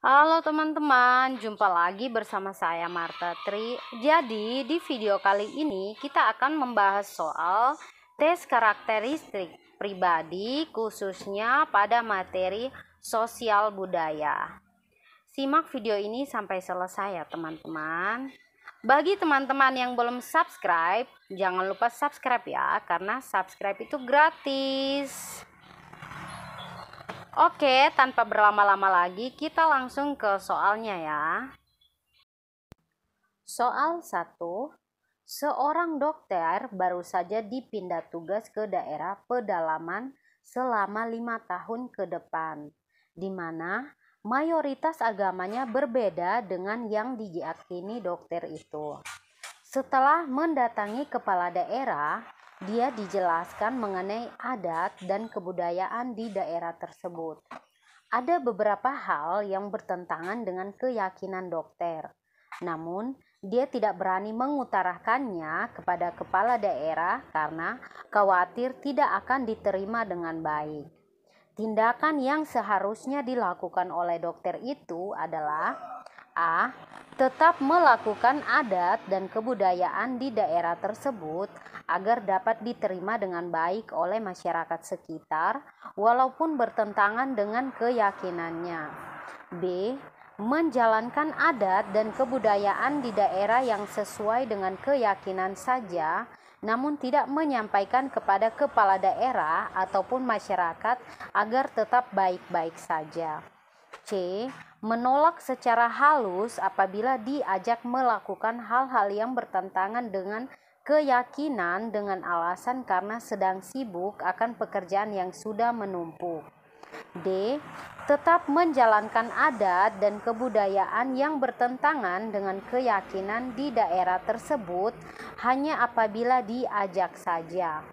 Halo teman-teman, jumpa lagi bersama saya Marta Tri. Jadi di video kali ini kita akan membahas soal tes karakteristik pribadi khususnya pada materi sosial budaya. Simak video ini sampai selesai ya teman-teman. Bagi teman-teman yang belum subscribe, jangan lupa subscribe ya, karena subscribe itu gratis. Oke, tanpa berlama-lama lagi, kita langsung ke soalnya ya. Soal 1. Seorang dokter baru saja dipindah tugas ke daerah pedalaman selama 5 tahun ke depan, di mana mayoritas agamanya berbeda dengan yang diyakini dokter itu. Setelah mendatangi kepala daerah, dia dijelaskan mengenai adat dan kebudayaan di daerah tersebut. Ada beberapa hal yang bertentangan dengan keyakinan dokter, namun dia tidak berani mengutarakannya kepada kepala daerah karena khawatir tidak akan diterima dengan baik. Tindakan yang seharusnya dilakukan oleh dokter itu adalah A. Tetap melakukan adat dan kebudayaan di daerah tersebut agar dapat diterima dengan baik oleh masyarakat sekitar walaupun bertentangan dengan keyakinannya. B. Menjalankan adat dan kebudayaan di daerah yang sesuai dengan keyakinan saja, namun tidak menyampaikan kepada kepala daerah ataupun masyarakat agar tetap baik-baik saja. C. Menolak secara halus apabila diajak melakukan hal-hal yang bertentangan dengan keyakinan dengan alasan karena sedang sibuk akan pekerjaan yang sudah menumpuk. D. Tetap menjalankan adat dan kebudayaan yang bertentangan dengan keyakinan di daerah tersebut hanya apabila diajak saja.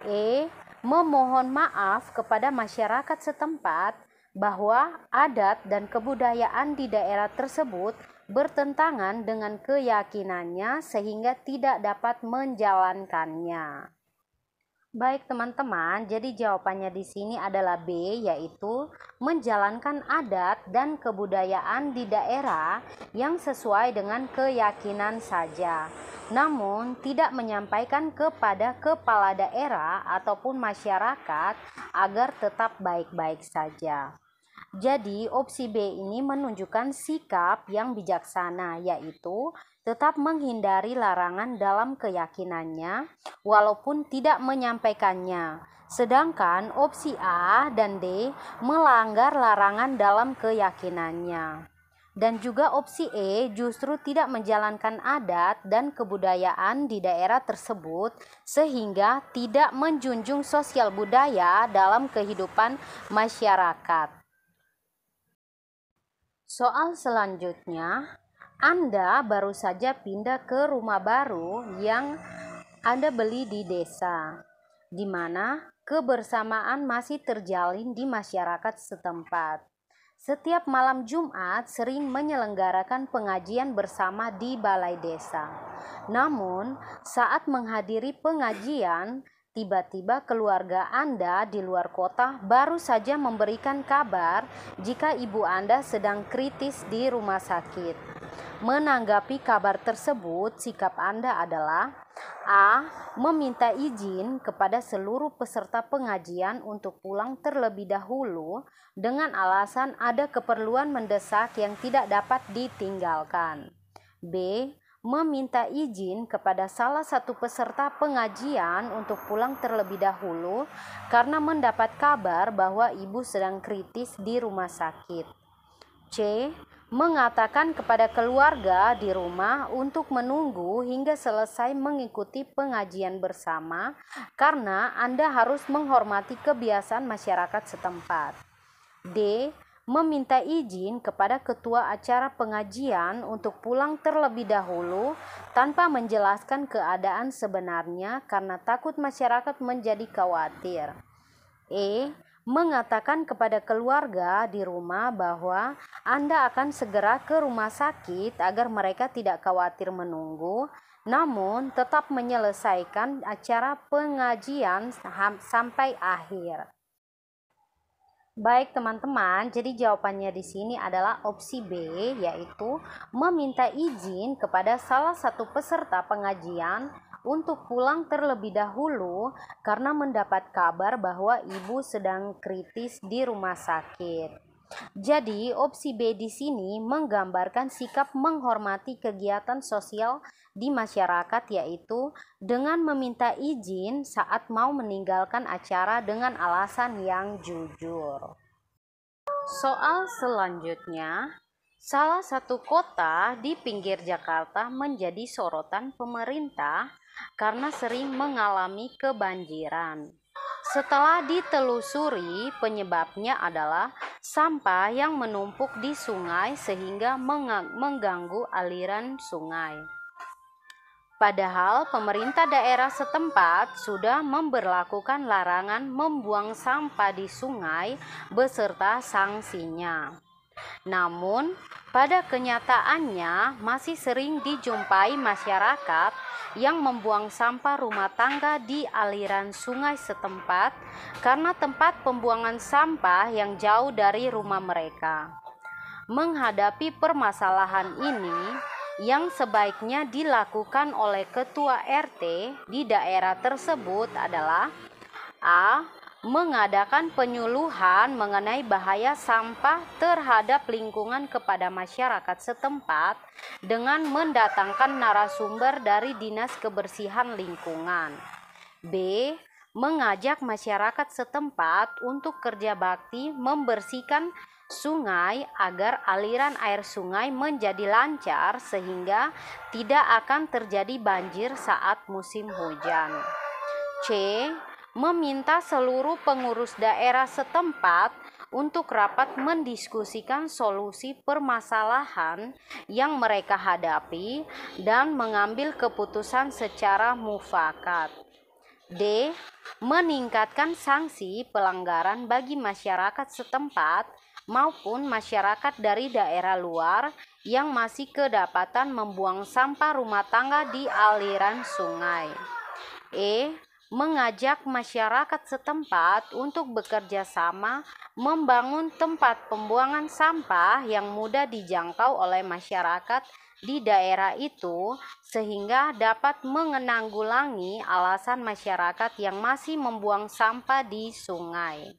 E. Memohon maaf kepada masyarakat setempat bahwa adat dan kebudayaan di daerah tersebut bertentangan dengan keyakinannya sehingga tidak dapat menjalankannya. Baik teman-teman, jadi jawabannya di sini adalah B, yaitu menjalankan adat dan kebudayaan di daerah yang sesuai dengan keyakinan saja, namun tidak menyampaikan kepada kepala daerah ataupun masyarakat agar tetap baik-baik saja. Jadi opsi B ini menunjukkan sikap yang bijaksana, yaitu tetap menghindari larangan dalam keyakinannya walaupun tidak menyampaikannya. Sedangkan opsi A dan D melanggar larangan dalam keyakinannya. Dan juga opsi E justru tidak menjalankan adat dan kebudayaan di daerah tersebut sehingga tidak menjunjung sosial budaya dalam kehidupan masyarakat. Soal selanjutnya, Anda baru saja pindah ke rumah baru yang Anda beli di desa, di mana kebersamaan masih terjalin di masyarakat setempat. Setiap malam Jumat sering menyelenggarakan pengajian bersama di balai desa. Namun, saat menghadiri pengajian, tiba-tiba keluarga Anda di luar kota baru saja memberikan kabar jika ibu Anda sedang kritis di rumah sakit. Menanggapi kabar tersebut, sikap Anda adalah A. Meminta izin kepada seluruh peserta pengajian untuk pulang terlebih dahulu dengan alasan ada keperluan mendesak yang tidak dapat ditinggalkan. B. Meminta izin kepada salah satu peserta pengajian untuk pulang terlebih dahulu karena mendapat kabar bahwa ibu sedang kritis di rumah sakit. C. Mengatakan kepada keluarga di rumah untuk menunggu hingga selesai mengikuti pengajian bersama karena Anda harus menghormati kebiasaan masyarakat setempat. D. Meminta izin kepada ketua acara pengajian untuk pulang terlebih dahulu tanpa menjelaskan keadaan sebenarnya karena takut masyarakat menjadi khawatir. E. Mengatakan kepada keluarga di rumah bahwa Anda akan segera ke rumah sakit agar mereka tidak khawatir menunggu, namun tetap menyelesaikan acara pengajian sampai akhir. Baik teman-teman, jadi jawabannya di sini adalah opsi B, yaitu meminta izin kepada salah satu peserta pengajian untuk pulang terlebih dahulu karena mendapat kabar bahwa ibu sedang kritis di rumah sakit. Jadi, opsi B di sini menggambarkan sikap menghormati kegiatan sosial di masyarakat, yaitu dengan meminta izin saat mau meninggalkan acara dengan alasan yang jujur. Soal selanjutnya, salah satu kota di pinggir Jakarta menjadi sorotan pemerintah karena sering mengalami kebanjiran. Setelah ditelusuri, penyebabnya adalah sampah yang menumpuk di sungai sehingga mengganggu aliran sungai. Padahal pemerintah daerah setempat sudah memberlakukan larangan membuang sampah di sungai beserta sanksinya. Namun, pada kenyataannya masih sering dijumpai masyarakat yang membuang sampah rumah tangga di aliran sungai setempat karena tempat pembuangan sampah yang jauh dari rumah mereka. Menghadapi permasalahan ini, yang sebaiknya dilakukan oleh ketua RT di daerah tersebut adalah A. Mengadakan penyuluhan mengenai bahaya sampah terhadap lingkungan kepada masyarakat setempat dengan mendatangkan narasumber dari Dinas Kebersihan Lingkungan. B. Mengajak masyarakat setempat untuk kerja bakti membersihkan sungai agar aliran air sungai menjadi lancar sehingga tidak akan terjadi banjir saat musim hujan. C. Meminta seluruh pengurus daerah setempat untuk rapat mendiskusikan solusi permasalahan yang mereka hadapi dan mengambil keputusan secara mufakat. D. Meningkatkan sanksi pelanggaran bagi masyarakat setempat maupun masyarakat dari daerah luar yang masih kedapatan membuang sampah rumah tangga di aliran sungai. E. Mengajak masyarakat setempat untuk bekerja sama membangun tempat pembuangan sampah yang mudah dijangkau oleh masyarakat di daerah itu sehingga dapat menanggulangi alasan masyarakat yang masih membuang sampah di sungai.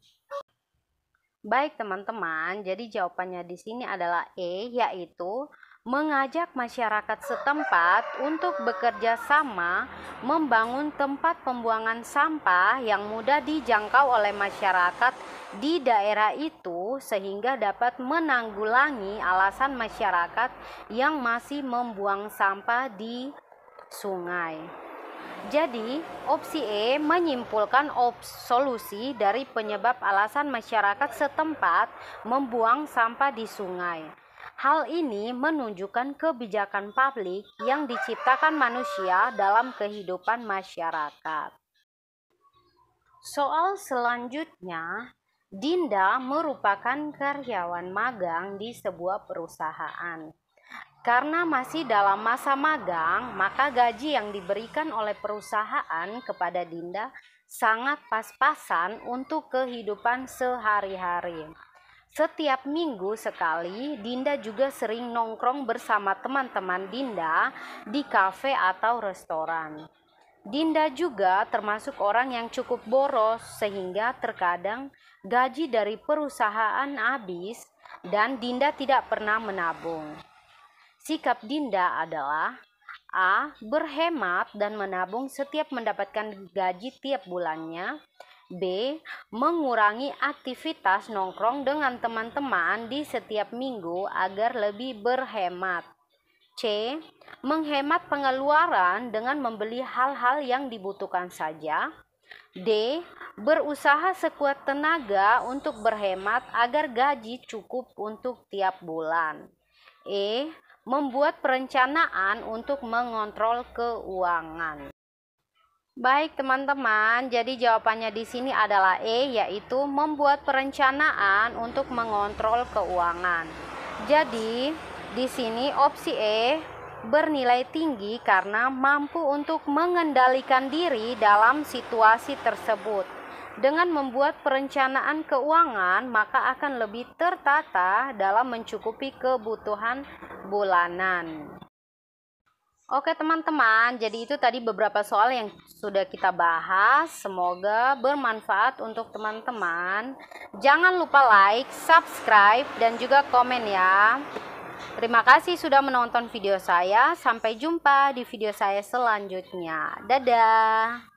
Baik teman-teman, jadi jawabannya di sini adalah E, yaitu mengajak masyarakat setempat untuk bekerja sama membangun tempat pembuangan sampah yang mudah dijangkau oleh masyarakat di daerah itu sehingga dapat menanggulangi alasan masyarakat yang masih membuang sampah di sungai. Jadi, opsi E menyimpulkan solusi dari penyebab alasan masyarakat setempat membuang sampah di sungai. Hal ini menunjukkan kebijakan publik yang diciptakan manusia dalam kehidupan masyarakat. Soal selanjutnya, Dinda merupakan karyawan magang di sebuah perusahaan. Karena masih dalam masa magang, maka gaji yang diberikan oleh perusahaan kepada Dinda sangat pas-pasan untuk kehidupan sehari-hari. Setiap minggu sekali, Dinda juga sering nongkrong bersama teman-teman Dinda di kafe atau restoran. Dinda juga termasuk orang yang cukup boros sehingga terkadang gaji dari perusahaan habis dan Dinda tidak pernah menabung. Sikap Dinda adalah A. Berhemat dan menabung setiap mendapatkan gaji tiap bulannya. B. Mengurangi aktivitas nongkrong dengan teman-teman di setiap minggu agar lebih berhemat. C. Menghemat pengeluaran dengan membeli hal-hal yang dibutuhkan saja. D. Berusaha sekuat tenaga untuk berhemat agar gaji cukup untuk tiap bulan. E. Membuat perencanaan untuk mengontrol keuangan. Baik teman-teman, jadi jawabannya di sini adalah E, yaitu membuat perencanaan untuk mengontrol keuangan. Jadi di sini opsi E bernilai tinggi karena mampu untuk mengendalikan diri dalam situasi tersebut. Dengan membuat perencanaan keuangan, maka akan lebih tertata dalam mencukupi kebutuhan bulanan. Oke teman-teman, jadi itu tadi beberapa soal yang sudah kita bahas. Semoga bermanfaat untuk teman-teman. Jangan lupa like, subscribe, dan juga komen ya. Terima kasih sudah menonton video saya. Sampai jumpa di video saya selanjutnya. Dadah.